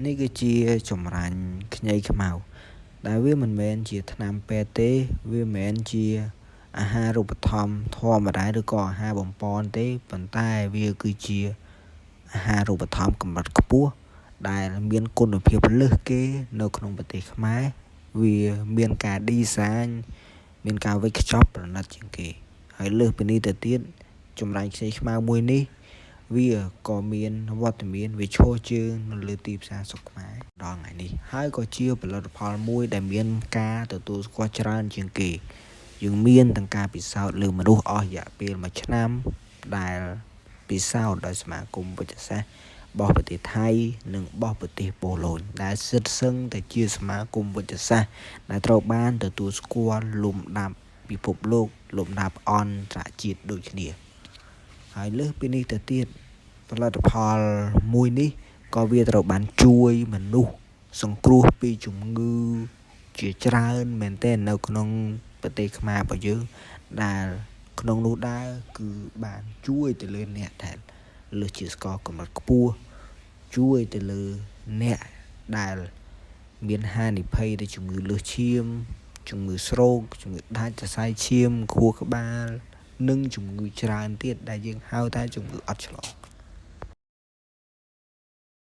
នេះគឺជាចម្រាញ់ខ្ញីខ្មៅដែលវាមិនមែនជាថ្នាំពេទ្យទេវាមិនមែនជាអាហារូបត្ថម្ភធម្មតាឬក៏អាហារបំប៉នទេប៉ុន្តែវាគឺជាអាហារូបត្ថម្ភកម្រិតខ្ពស់ដែលមានគុណភាពលើសគេនៅក្នុងប្រទេសខ្មែរវាមានការ design មានការវេចខ្ចប់ប្រណិតជាងគេហើយលើសពីនេះទៅទៀតចម្រាញ់ខ្ញីខ្មៅមួយនេះវាក៏មានវត្តមានវាឈរជើងនៅលើទីផ្សារស្រុកខ្មែរដល់ថ្ងៃនេះហើយក៏ជាផលិតផលមួយដែលមានការទទួលស្គាល់ច្រើនជាងគេយើងមានទាំងការពិសោធន៍លើមនុស្សអស់រយៈពេល1ឆ្នាំដែលពិសោធន៍ដោយសមាគមវិទ្យាសាស្ត្ររបស់ប្រទេសថៃនិងរបស់ប្រទេសប៉ូឡូញដែលសិតសឹងតែជាសមាគមវិទ្យាសាស្ត្រដែលត្រូវបានទទួលស្គាល់លំដាប់ពិភពលោកលំដាប់អន្តរជាតិដូចគ្នាហើយលើសពីនេះទៅទៀតផលិតផលមួយនេះក៏វាត្រូវបានជួយមនុស្សសង្គ្រោះពីជំងឺជាច្រើនមែនទែននៅក្នុងប្រទេសខ្មែររបស់យើងដែលក្នុងនោះដែរគឺបានជួយទៅលើអ្នកដែលលើសជាស្ករកម្រិតខ្ពស់ជួយទៅលើអ្នកដែលមានហានិភ័យទៅជំងឺលើសឈាមជំងឺស្រោគជំងឺដាច់សរសៃឈាមខួរក្បាលនិងជំងឺច្រើនទៀតដែលយើងហៅថាជំងឺអត់ឆ្លង